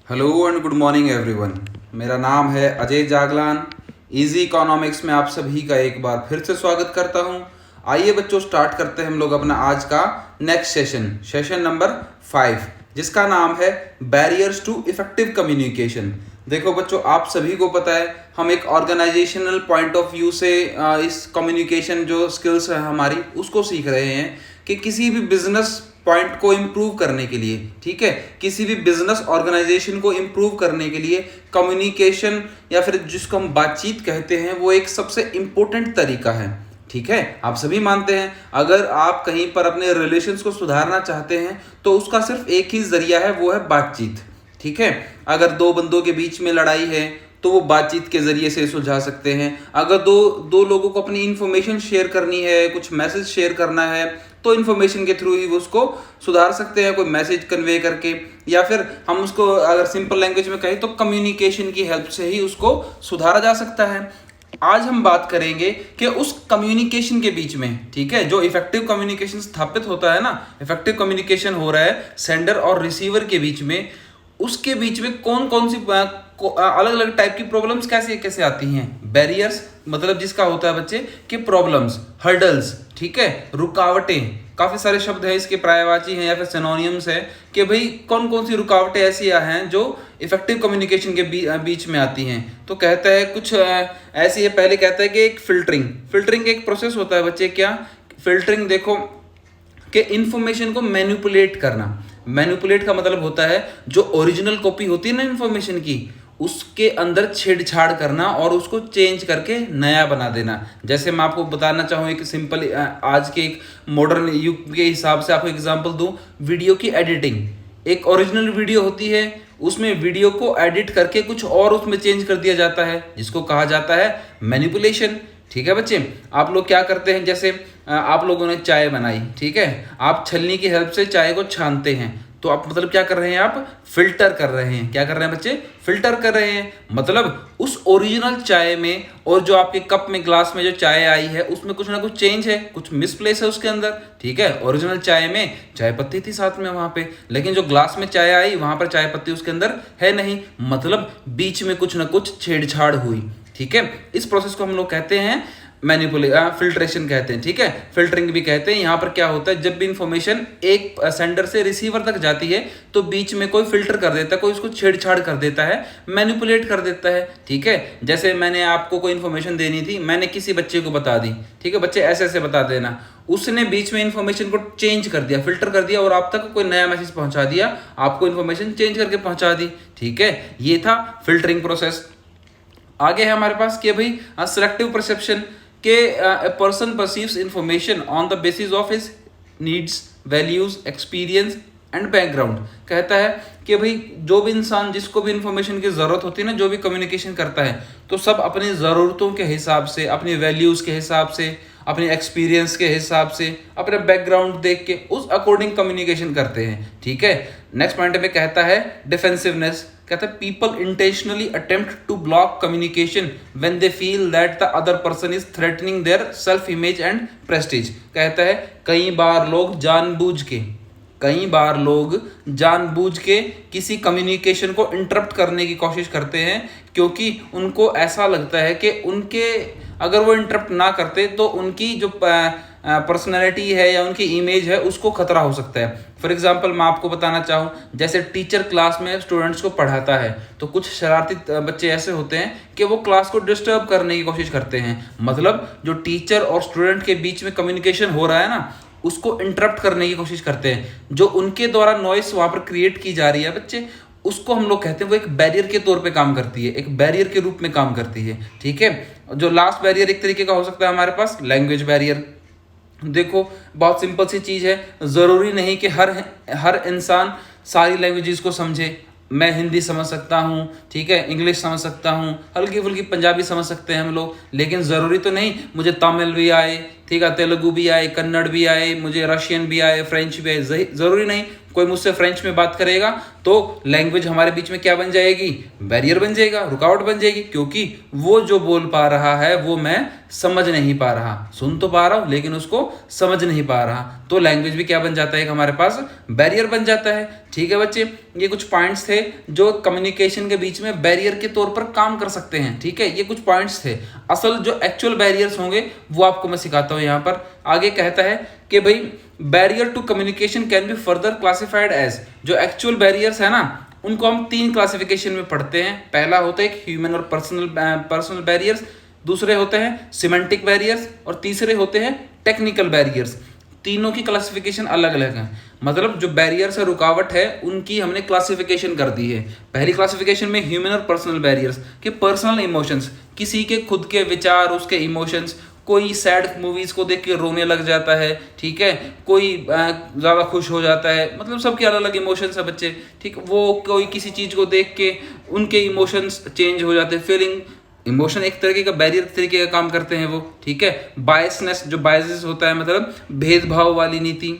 Hello and good morning everyone. मेरा नाम है अजय जागलान। इजी इकोनॉमिक्स में आप सभी का एक बार फिर से स्वागत करता हूं। आइए बच्चों, स्टार्ट करते हैं हम लोग अपना आज का नेक्स्ट सेशन नंबर 5, जिसका नाम है बैरियर्स टू इफेक्टिव कम्युनिकेशन। देखो बच्चों, आप सभी को पता है हम एक ऑर्गेनाइजेशनल पॉइंट ऑफ व्यू से इस कम्युनिकेशन जो स्किल्स है हमारी उसको सीख रहे हैं कि किसी भी बिजनेस पॉइंट को इम्प्रूव करने के लिए, ठीक है, किसी भी बिजनेस ऑर्गेनाइजेशन को इम्प्रूव करने के लिए कम्युनिकेशन या फिर जिसको हम बातचीत कहते हैं वो एक सबसे इम्पोर्टेंट तरीका है। ठीक है, आप सभी मानते हैं अगर आप कहीं पर अपने रिलेशंस को सुधारना चाहते हैं तो उसका सिर्फ एक ही जरिया है, वो है बातचीत। ठीक है, अगर दो बंदों के बीच में लड़ाई है तो वो बातचीत के जरिए से सुलझा सकते हैं। अगर दो लोगों को अपनी इंफॉर्मेशन शेयर करनी है, कुछ मैसेज शेयर करना है, तो इन्फॉर्मेशन के थ्रू ही वो उसको सुधार सकते हैं, कोई मैसेज कन्वे करके, या फिर हम उसको अगर सिंपल लैंग्वेज में कहें तो कम्युनिकेशन की हेल्प से ही उसको सुधारा जा सकता है। आज हम बात करेंगे कि उस कम्युनिकेशन के बीच में, ठीक है, जो इफेक्टिव कम्युनिकेशन स्थापित होता है ना, इफेक्टिव कम्युनिकेशन हो रहा है सेंडर और रिसीवर के बीच में, उसके बीच में कौन कौन सी अलग अलग टाइप की प्रॉब्लम्स कैसे कैसे आती हैं। बैरियर्स मतलब जिसका होता है बच्चे कि प्रॉब्लम्स, हर्डल्स, ठीक है, रुकावटें। काफी सारे शब्द हैं इसके, पर्यायवाची हैं या फिर सिनोनिम्स हैं कि भाई कौन कौन सी रुकावटें ऐसी हैं जो इफेक्टिव कम्युनिकेशन के बीच में आती हैं। तो कहता है कुछ ऐसी है। पहले कहता है कि एक फिल्टरिंग एक प्रोसेस होता है बच्चे। क्या फिल्टरिंग? देखो कि इंफॉर्मेशन को मैनिपुलेट करना। मैनिपुलेट का मतलब होता है जो ओरिजिनल कॉपी होती है ना इंफॉर्मेशन की, उसके अंदर छेड़छाड़ करना और उसको चेंज करके नया बना देना। जैसे मैं आपको बताना चाहूँ एक सिंपल, आज के एक मॉडर्न युग के हिसाब से आपको एग्जांपल दूं, वीडियो की एडिटिंग। एक ओरिजिनल वीडियो होती है, उसमें वीडियो को एडिट करके कुछ और उसमें चेंज कर दिया जाता है, जिसको कहा जाता है मैनिपुलेशन। ठीक है बच्चे, आप लोग क्या करते हैं, जैसे आप लोगों ने चाय बनाई, ठीक है, आप छलनी की हेल्प से चाय को छानते हैं, तो आप मतलब क्या कर रहे हैं, आप फिल्टर कर रहे हैं। क्या कर रहे हैं बच्चे? फिल्टर कर रहे हैं। मतलब उस ओरिजिनल चाय में और जो आपके कप में, ग्लास में जो चाय आई है उसमें कुछ ना कुछ चेंज है, कुछ मिसप्लेस है उसके अंदर। ठीक है, ओरिजिनल चाय में चाय पत्ती थी साथ में वहां पे, लेकिन जो ग्लास में चाय आई वहां पर चाय पत्ती उसके अंदर है नहीं, मतलब बीच में कुछ ना कुछ छेड़छाड़ हुई। ठीक है, इस प्रोसेस को हम लोग कहते हैं फिल्ट्रेशन कहते हैं। ठीक है, फिल्टरिंग भी कहते हैं। यहाँ पर क्या होता है, जब भी इंफॉर्मेशन एक सेंडर से रिसीवर तक जाती है तो बीच में कोई फिल्टर कर देता है, कोई उसको छेड़छाड़ कर देता है, मैनिपुलेट कर देता है। ठीक है, जैसे मैंने आपको कोई इन्फॉर्मेशन देनी थी, मैंने किसी बच्चे को बता दी, ठीक है, बच्चे ऐसे ऐसे बता देना, उसने बीच में इंफॉर्मेशन को चेंज कर दिया, फिल्टर कर दिया और आप तक कोई नया मैसेज पहुंचा दिया, आपको इंफॉर्मेशन चेंज करके पहुंचा दी। ठीक है, ये था फिल्टरिंग प्रोसेस। आगे है हमारे पास कि भाई सिलेक्टिव परसेप्शन, के person perceives information on the basis of his needs, values, experience and background. कहता है कि भाई जो भी इंसान, जिसको भी इंफॉर्मेशन की ज़रूरत होती है ना, जो भी कम्युनिकेशन करता है, तो सब अपनी ज़रूरतों के हिसाब से, अपनी वैल्यूज़ के हिसाब से, अपने एक्सपीरियंस के हिसाब से, अपने बैकग्राउंड देख के उस अकॉर्डिंग कम्युनिकेशन करते हैं। ठीक है, नेक्स्ट पॉइंट में कहता है डिफेंसिवनेस। कहता है people intentionally attempt to block communication when they feel that the other person is threatening their self image and prestige. कहता है कई बार लोग जानबूझ के किसी कम्युनिकेशन को इंटरप्ट करने की कोशिश करते हैं, क्योंकि उनको ऐसा लगता है कि उनके, अगर वो इंटरप्ट ना करते तो उनकी जो पर्सनैलिटी है या उनकी इमेज है उसको खतरा हो सकता है। फॉर एग्जांपल मैं आपको बताना चाहूँ, जैसे टीचर क्लास में स्टूडेंट्स को पढ़ाता है तो कुछ शरारती बच्चे ऐसे होते हैं कि वो क्लास को डिस्टर्ब करने की कोशिश करते हैं। मतलब जो टीचर और स्टूडेंट के बीच में कम्युनिकेशन हो रहा है ना, उसको इंटरप्ट करने की कोशिश करते हैं। जो उनके द्वारा नॉइस वहाँ पर क्रिएट की जा रही है बच्चे, उसको हम लोग कहते हैं वो एक बैरियर के तौर पे काम करती है, एक बैरियर के रूप में काम करती है। ठीक है, जो लास्ट बैरियर एक तरीके का हो सकता है हमारे पास लैंग्वेज बैरियर। देखो बहुत सिंपल सी चीज़ है, ज़रूरी नहीं कि हर इंसान सारी लैंग्वेजेस को समझे। मैं हिंदी समझ सकता हूँ, ठीक है, इंग्लिश समझ सकता हूँ, हल्की फुल्की पंजाबी समझ सकते हैं हम लोग, लेकिन ज़रूरी तो नहीं मुझे तमिल भी आए, ठीक है, तेलुगु भी आए, कन्नड़ भी आए, मुझे रशियन भी आए, फ्रेंच भी आए। ज़रूरी नहीं कोई मुझसे फ्रेंच में बात करेगा तो लैंग्वेज हमारे बीच में क्या बन जाएगी, बैरियर बन जाएगा, रुकावट बन जाएगी, क्योंकि वो जो बोल पा रहा है वो मैं समझ नहीं पा रहा, सुन तो पा रहा हूँ लेकिन उसको समझ नहीं पा रहा, तो लैंग्वेज भी क्या बन जाता है, हमारे पास बैरियर बन जाता है। ठीक है बच्चे, ये कुछ पॉइंट्स थे जो कम्युनिकेशन के बीच में बैरियर के तौर पर काम कर सकते हैं। ठीक है, ये कुछ पॉइंट्स थे। असल जो एक्चुअल बैरियर्स होंगे वो आपको मैं सिखाता हूँ। यहाँ पर आगे कहता है कि भाई barrier to communication can be further classified as, जो एक्चुअल बैरियर्स है ना उनको हम 3 क्लासिफिकेशन में पढ़ते हैं। पहला होता है ह्यूमन और पर्सनल बैरियर्स, दूसरे होते हैं सिमेंटिक बैरियर्स और तीसरे होते हैं टेक्निकल बैरियर्स। तीनों की क्लासिफिकेशन अलग अलग है। मतलब जो बैरियर्स है, रुकावट है, उनकी हमने क्लासिफिकेशन कर दी है। पहली क्लासिफिकेशन में ह्यूमन और पर्सनल बैरियर्स के पर्सनल इमोशंस, किसी के खुद के विचार, उसके इमोशंस, कोई सैड मूवीज को देख के रोने लग जाता है, ठीक है, कोई ज़्यादा खुश हो जाता है, मतलब सबके अलग अलग इमोशंस है बच्चे, ठीक। वो कोई किसी चीज़ को देख के उनके इमोशंस चेंज हो जाते हैं, फीलिंग इमोशन एक तरीके का बैरियर तरीके का काम करते हैं वो, ठीक है। बायसनेस, जो बायसेस होता है मतलब भेदभाव वाली नीति।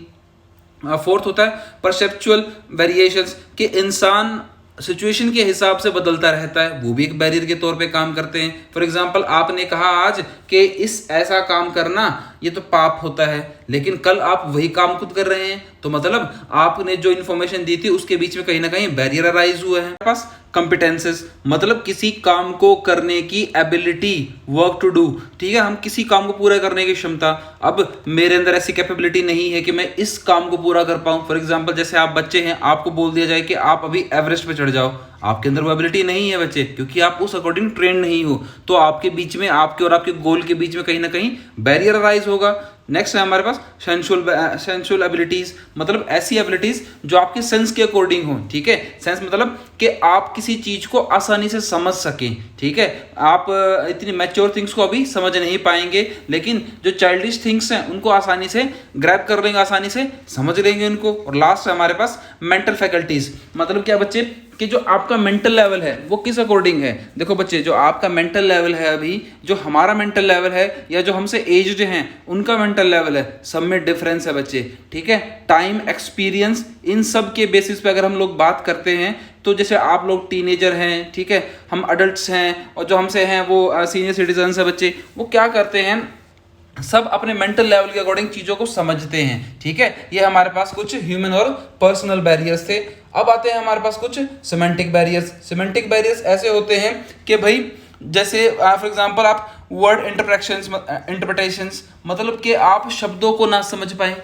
फोर्थ होता है परसेप्चुअल वेरिएशंस, कि इंसान सिचुएशन के हिसाब से बदलता रहता है, वो भी एक बैरियर के तौर पे काम करते हैं। फॉर एग्जांपल आपने कहा आज कि इस ऐसा काम करना ये तो पाप होता है, लेकिन कल आप वही काम खुद कर रहे हैं, तो मतलब आपने जो इन्फॉर्मेशन दी थी उसके बीच में कहीं ना कहीं बैरियर अराइज हुआ है। पास कंपिटेंसेस, मतलब किसी काम को करने की एबिलिटी, वर्क टू डू, ठीक है, हम किसी काम को पूरा करने की क्षमता। अब मेरे अंदर ऐसी कैपेबिलिटी नहीं है कि मैं इस काम को पूरा कर पाऊं। फॉर एग्जांपल जैसे आप बच्चे हैं, आपको बोल दिया जाए कि आप अभी एवरेस्ट पे चढ़ जाओ, आपके अंदर वो एबिलिटी नहीं है बच्चे, क्योंकि आप उस अकॉर्डिंग ट्रेन नहीं हो, तो आपके बीच में, आपके और आपके गोल के बीच में कहीं ना कहीं बैरियर अराइज होगा। नेक्स्ट है हमारे पास सेंसुअल एबिलिटीज, मतलब ऐसी एबिलिटीज जो आपके सेंस के अकॉर्डिंग हो, ठीक है। सेंस मतलब कि आप किसी चीज को आसानी से समझ सकें, ठीक है। आप इतनी मैच्योर थिंग्स को अभी समझ नहीं पाएंगे, लेकिन जो चाइल्डिश थिंग्स हैं उनको आसानी से ग्रैब कर लेंगे, आसानी से समझ लेंगे उनको। और लास्ट है हमारे पास मेंटल फैकल्टीज, मतलब क्या बच्चे कि जो आपका मेंटल लेवल है वो किस अकॉर्डिंग है। देखो बच्चे, जो आपका मेंटल लेवल है अभी, जो हमारा मेंटल लेवल है या जो हमसे एज्ड हैं उनका मेंटल लेवल है, सब में डिफरेंस है बच्चे, ठीक है। टाइम, एक्सपीरियंस, इन सब के बेसिस पे अगर हम लोग बात करते हैं तो जैसे आप लोग टीनेजर हैं, ठीक है, हम अडल्ट्स हैं, और जो हमसे हैं वो सीनियर सिटीजन्स हैं बच्चे, वो क्या करते हैं, सब अपने मेंटल लेवल के अकॉर्डिंग चीज़ों को समझते हैं, ठीक है। ये हमारे पास कुछ ह्यूमन और पर्सनल बैरियर्स थे। अब आते हैं हमारे पास कुछ सिमेंटिक बैरियर्स। सिमेंटिक बैरियर्स ऐसे होते हैं कि भाई जैसे फॉर एग्जांपल आप वर्ड इंटरप्रिटेशंस, मतलब कि आप शब्दों को ना समझ पाए,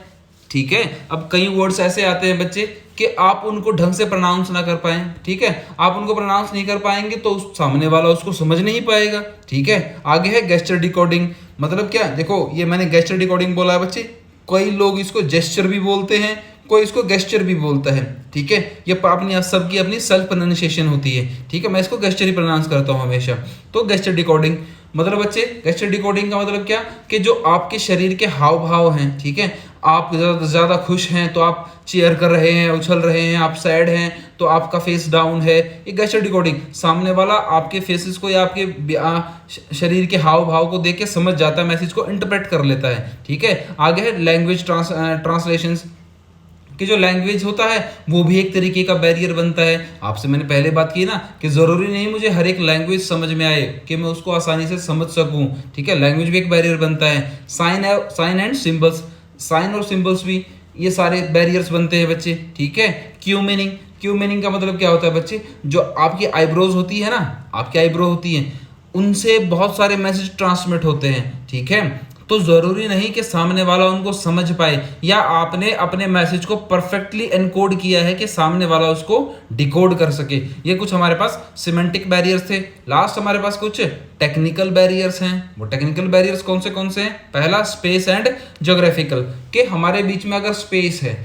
ठीक है। अब कई वर्ड्स ऐसे आते हैं बच्चे कि आप उनको ढंग से प्रोनाउंस ना कर पाएं, ठीक है। आप उनको प्रोनाउंस नहीं कर पाएंगे तो सामने वाला उसको समझ नहीं पाएगा, ठीक है। आगे है गेस्चर डिकोडिंग, मतलब क्या, देखो ये मैंने गेस्चर डिकोडिंग बोला है बच्चे, कई लोग इसको जेस्चर भी बोलते हैं, कोई इसको गेस्चर भी बोलता है, ठीक है। ये अपनी सबकी अपनी सेल्फ प्रोनाउंसिएशन होती है, ठीक है। मैं इसको गेस्चर ही प्रोनाउंस करता हूँ हमेशा। तो गेस्चर डिकोडिंग मतलब बच्चे, गेस्चर डिकोडिंग का मतलब क्या कि जो आपके शरीर के हाव भाव हैं, ठीक है, आप ज़्यादा खुश हैं तो आप चीयर कर रहे हैं, उछल रहे हैं, आप सैड हैं तो आपका फेस डाउन है, ये गेस्चर डिकोडिंग। सामने वाला आपके फेसेस को या आपके शरीर के हाव भाव को देख के समझ जाता है, मैसेज को इंटरप्रेट कर लेता है, ठीक है। आगे है लैंग्वेज ट्रांसलेशंस, कि जो लैंग्वेज होता है वो भी एक तरीके का बैरियर बनता है। आपसे मैंने पहले बात की ना कि ज़रूरी नहीं मुझे हर एक लैंग्वेज समझ में आए कि मैं उसको आसानी से समझ सकूं, ठीक है। लैंग्वेज भी एक बैरियर बनता है। साइन एंड सिंबल्स, साइन और सिंबल्स भी ये सारे बैरियर्स बनते हैं बच्चे, ठीक है। क्यू मीनिंग का मतलब क्या होता है बच्चे, जो आपकी आईब्रोज होती है ना, आपकी आईब्रो होती है, उनसे बहुत सारे मैसेज ट्रांसमिट होते हैं, ठीक है। तो ज़रूरी नहीं कि सामने वाला उनको समझ पाए, या आपने अपने मैसेज को परफेक्टली एनकोड किया है कि सामने वाला उसको डिकोड कर सके। ये कुछ हमारे पास सिमेंटिक बैरियर्स थे। लास्ट हमारे पास कुछ टेक्निकल बैरियर्स हैं। वो टेक्निकल बैरियर्स कौन से हैं? पहला स्पेस एंड ज्योग्राफिकल, कि हमारे बीच में अगर स्पेस है,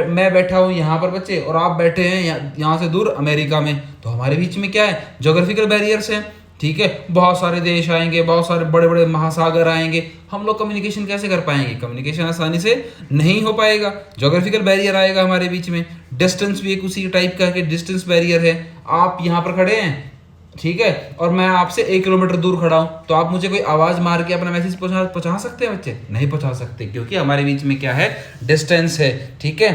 मैं बैठा हूँ यहाँ पर बच्चे और आप बैठे हैं यहाँ से दूर अमेरिका में, तो हमारे बीच में क्या है, ज्योग्राफिकल बैरियर्स हैं, ठीक है। बहुत सारे देश आएंगे, बहुत सारे बड़े बड़े महासागर आएंगे, हम लोग कम्युनिकेशन कैसे कर पाएंगे? कम्युनिकेशन आसानी से नहीं हो पाएगा, ज्योग्राफिकल बैरियर आएगा हमारे बीच में। डिस्टेंस भी एक उसी टाइप का है कि डिस्टेंस बैरियर है। आप यहाँ पर खड़े हैं, ठीक है, और मैं आपसे 1 किलोमीटर दूर खड़ा हूँ, तो आप मुझे कोई आवाज़ मार के अपना मैसेज पहुँचा सकते हैं बच्चे? नहीं पहुँचा सकते, क्योंकि हमारे बीच में क्या है, डिस्टेंस है, ठीक है।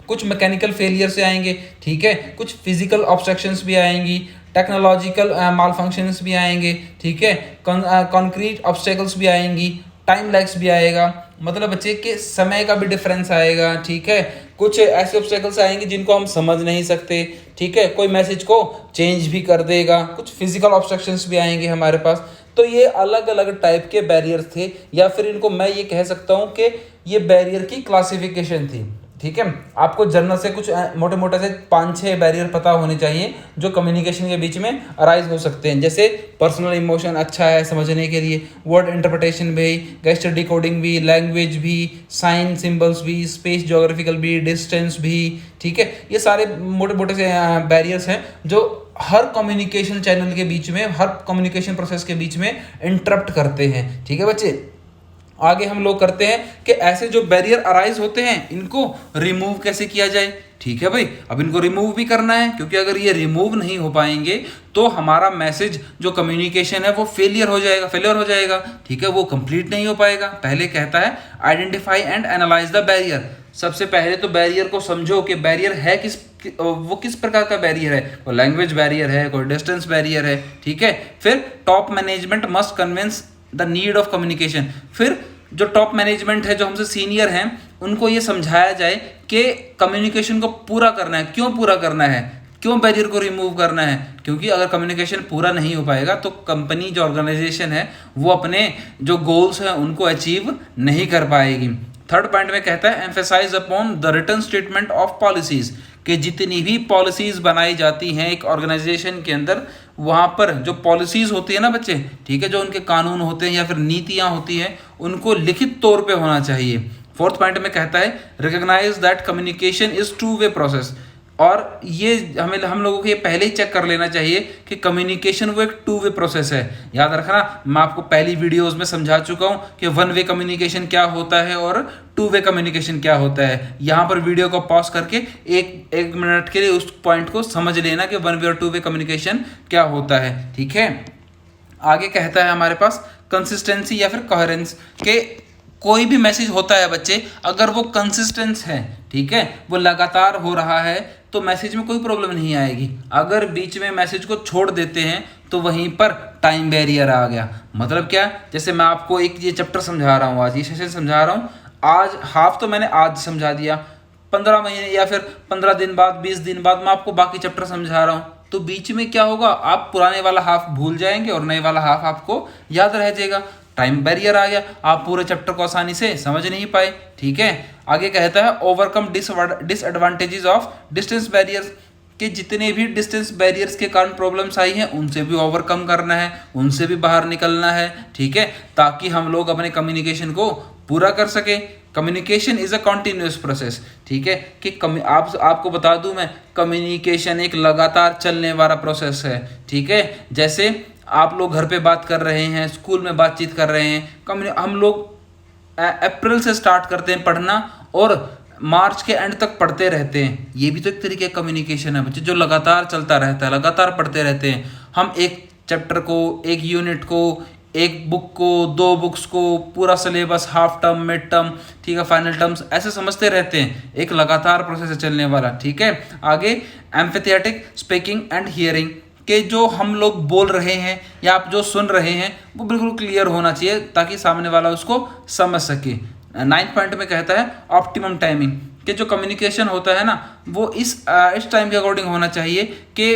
कुछ मैकेनिकल फेलियर से आएंगे, ठीक है, कुछ फिजिकल ऑब्स्ट्रक्शंस भी आएंगी, टेक्नोलॉजिकल मालफंक्शंस भी आएंगे, ठीक है, कॉन्क्रीट ऑब्स्टेकल्स भी आएंगी, टाइम लैग्स भी आएगा, मतलब बच्चे के समय का भी डिफरेंस आएगा, ठीक है। कुछ ऐसे ऑब्स्टेकल्स आएंगे जिनको हम समझ नहीं सकते, ठीक है, कोई मैसेज को चेंज भी कर देगा, कुछ फिजिकल ऑब्स्ट्रक्शंस भी आएंगे हमारे पास। तो ये अलग अलग टाइप के बैरियर्स थे, या फिर इनको मैं ये कह सकता हूँ कि ये बैरियर की क्लासिफिकेशन थी, ठीक है। आपको जर्नल से कुछ मोटे मोटे से 5-6 बैरियर पता होने चाहिए जो कम्युनिकेशन के बीच में अराइज हो सकते हैं, जैसे पर्सनल इमोशन अच्छा है समझने के लिए, वर्ड इंटरप्रिटेशन भी, गेस्चर डिकोडिंग भी, लैंग्वेज भी, साइन सिंबल्स भी, स्पेस ज्योग्राफिकल भी, डिस्टेंस भी, ठीक है। ये सारे मोटे मोटे से बैरियर्स हैं जो हर कम्युनिकेशन चैनल के बीच में, हर कम्युनिकेशन प्रोसेस के बीच में इंटरप्ट करते हैं, ठीक है बच्चे। आगे हम लोग करते हैं कि ऐसे जो बैरियर अराइज होते हैं इनको रिमूव कैसे किया जाए, ठीक है भाई। अब इनको रिमूव भी करना है, क्योंकि अगर ये रिमूव नहीं हो पाएंगे तो हमारा मैसेज जो कम्युनिकेशन है वो फेलियर हो जाएगा, ठीक है, वो कंप्लीट नहीं हो पाएगा। पहले कहता है identify and analyse the barrier. सबसे पहले तो बैरियर को समझो कि बैरियर है वो किस प्रकार का बैरियर है। कोई लैंग्वेज बैरियर है, कोई डिस्टेंस बैरियर है, ठीक है। फिर top management must convince the need of communication. फिर जो टॉप मैनेजमेंट है, जो हमसे सीनियर हैं, उनको ये समझाया जाए कि कम्युनिकेशन को पूरा करना है। क्यों पूरा करना है, क्यों बैरियर को रिमूव करना है? क्योंकि अगर कम्युनिकेशन पूरा नहीं हो पाएगा तो कंपनी, जो ऑर्गेनाइजेशन है, वो अपने जो गोल्स हैं उनको अचीव नहीं कर पाएगी। थर्ड पॉइंट में कहता है emphasise upon the written statement of policies, कि जितनी भी पॉलिसीज बनाई जाती हैं एक ऑर्गेनाइजेशन के अंदर, वहाँ पर जो पॉलिसीज होती है ना बच्चे, ठीक है, जो उनके कानून होते हैं या फिर नीतियाँ होती हैं, उनको लिखित तौर पे होना चाहिए। फोर्थ पॉइंट में कहता है रिकॉग्नाइज दैट कम्युनिकेशन इज 2-वे प्रोसेस, और ये हम लोगों को ये पहले ही चेक कर लेना चाहिए कि कम्युनिकेशन वो एक 2-वे प्रोसेस है। याद रखना, मैं आपको पहली वीडियोस में समझा चुका हूँ कि 1-वे कम्युनिकेशन क्या होता है और 2-वे कम्युनिकेशन क्या होता है। यहाँ पर वीडियो को पॉज करके एक मिनट के लिए उस पॉइंट को समझ लेना कि 1-वे और 2-वे कम्युनिकेशन क्या होता है, ठीक है। आगे कहता है हमारे पास कंसिस्टेंसी या फिर कोहेरेंस, के कोई भी मैसेज होता है बच्चे, अगर वो कंसिस्टेंस है, ठीक है, वो लगातार हो रहा है, तो मैसेज में कोई प्रॉब्लम नहीं आएगी। अगर बीच में मैसेज को छोड़ देते हैं तो वहीं पर टाइम बैरियर आ गया। मतलब क्या, जैसे मैं आपको एक ये चैप्टर समझा रहा हूँ, आज ये सेशन समझा रहा हूँ, आज हाफ तो मैंने आज समझा दिया, 15 महीने या फिर 15 दिन बाद, 20 दिन बाद मैं आपको बाकी चैप्टर समझा रहा हूँ, तो बीच में क्या होगा, आप पुराने वाला हाफ भूल जाएंगे और नए वाला हाफ आपको याद रह जाएगा। टाइम बैरियर आ गया, आप पूरे चैप्टर को आसानी से समझ नहीं पाए, ठीक है। आगे कहता है overcome disadvantages of distance barriers, कि जितने भी डिस्टेंस बैरियर्स के कारण प्रॉब्लम्स आई हैं उनसे भी ओवरकम करना है, उनसे भी बाहर निकलना है, ठीक है, ताकि हम लोग अपने कम्युनिकेशन को पूरा कर सके। Communication is a continuous process, ठीक है, कि आपको बता दूं मैं, कम्युनिकेशन एक लगातार चलने वाला प्रोसेस है, ठीक है। जैसे आप लोग घर पे बात कर रहे हैं, स्कूल में बातचीत कर रहे हैं, हम लोग अप्रैल से स्टार्ट करते हैं पढ़ना और मार्च के एंड तक पढ़ते रहते हैं। ये भी तो एक तरीके का कम्युनिकेशन है बच्चे, जो लगातार चलता रहता है, लगातार पढ़ते रहते हैं। हम एक चैप्टर को, एक यूनिट को, एक बुक को, 2 बुक्स को, पूरा syllabus, half term, mid term, ठीक है, फाइनल टर्म्स, ऐसे समझते रहते हैं। एक लगातार प्रोसेस है चलने वाला, ठीक है। आगे एम्फेथेटिक स्पीकिंग एंड हियरिंग, कि जो हम लोग बोल रहे हैं या आप जो सुन रहे हैं वो बिल्कुल क्लियर होना चाहिए ताकि सामने वाला उसको समझ सके। 9th पॉइंट में कहता है ऑप्टिमम टाइमिंग, कि जो कम्युनिकेशन होता है ना वो इस टाइम के अकॉर्डिंग होना चाहिए कि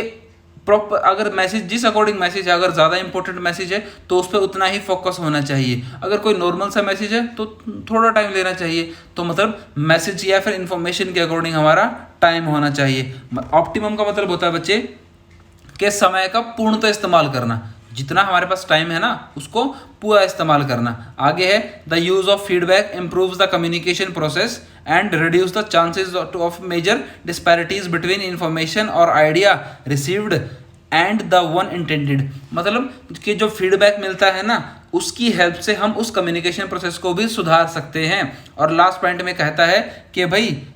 प्रॉपर, अगर मैसेज जिस अकॉर्डिंग मैसेज है, अगर ज़्यादा इंपॉर्टेंट मैसेज है तो उस पर उतना ही फोकस होना चाहिए। अगर कोई नॉर्मल सा मैसेज है तो थोड़ा टाइम लेना चाहिए। तो मतलब मैसेज या फिर इंफॉर्मेशन के अकॉर्डिंग हमारा टाइम होना चाहिए। ऑप्टिमम का मतलब होता है बच्चे के समय का पूर्णतः इस्तेमाल करना, जितना हमारे पास टाइम है ना उसको पूरा इस्तेमाल करना। आगे है the use of feedback improves the communication process and reduce the chances of major disparities between information और idea received and the one intended, मतलब कि जो फीडबैक मिलता है ना उसकी हेल्प से हम उस कम्युनिकेशन प्रोसेस को भी सुधार सकते हैं। और लास्ट पॉइंट में कहता है कि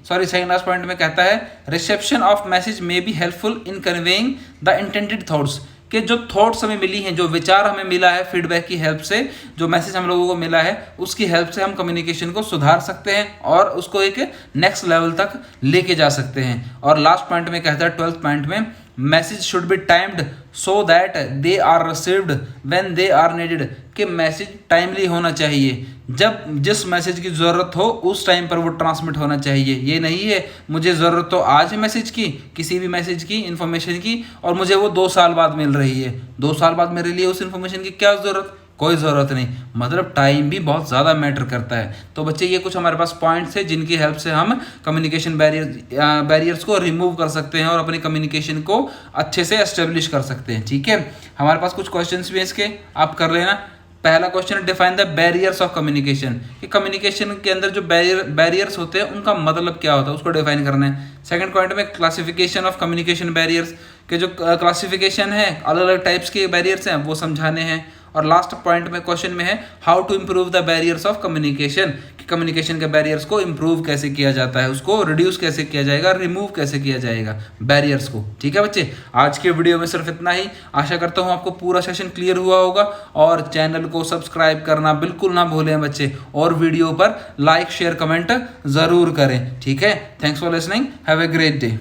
सेकंड लास्ट पॉइंट में कहता है reception of message may be helpful in conveying the intended thoughts, कि जो थॉट्स हमें मिली हैं, जो विचार हमें मिला है फीडबैक की हेल्प से, जो मैसेज हम लोगों को मिला है उसकी हेल्प से हम कम्युनिकेशन को सुधार सकते हैं और उसको एक नेक्स्ट लेवल तक लेके जा सकते हैं। और लास्ट पॉइंट में कहता है 12th पॉइंट में message should be timed so that they are received when they are needed, कि मैसेज टाइमली होना चाहिए, जब जिस मैसेज की ज़रूरत हो उस टाइम पर वो ट्रांसमिट होना चाहिए। ये नहीं है मुझे ज़रूरत तो आज है मैसेज की, किसी भी मैसेज की, इन्फॉर्मेशन की, और मुझे वो 2 साल बाद मिल रही है। 2 साल बाद मेरे लिए उस इन्फॉर्मेशन की क्या ज़रूरत, कोई ज़रूरत नहीं। मतलब टाइम भी बहुत ज़्यादा मैटर करता है। तो बच्चे ये कुछ हमारे पास पॉइंट्स है जिनकी हेल्प से हम कम्युनिकेशन बैरियर्स को रिमूव कर सकते हैं और अपनी कम्युनिकेशन को अच्छे से एस्टेब्लिश कर सकते हैं। ठीक है, हमारे पास कुछ क्वेश्चंस भी हैं इसके, आप कर लेना। पहला question, define the barriers of communication, कि कम्युनिकेशन के अंदर जो बैरियर्स होते हैं उनका मतलब क्या होता है, उसको डिफाइन करना है। सेकंड पॉइंट में क्लासिफिकेशन ऑफ कम्युनिकेशन बैरियर्स, के जो क्लासिफिकेशन है, अलग अलग टाइप्स के बैरियर्स हैं वो समझाने हैं। और लास्ट पॉइंट में क्वेश्चन में है how to improve the barriers of communication, कि कम्युनिकेशन के बैरियर्स को इम्प्रूव कैसे किया जाता है, उसको रिड्यूस कैसे किया जाएगा, रिमूव कैसे किया जाएगा बैरियर्स को। ठीक है बच्चे, आज के वीडियो में सिर्फ इतना ही। आशा करता हूँ आपको पूरा सेशन क्लियर हुआ होगा, और चैनल को सब्सक्राइब करना बिल्कुल ना भूलें बच्चे, और वीडियो पर लाइक शेयर कमेंट ज़रूर करें। ठीक है, thanks for listening, have a great day.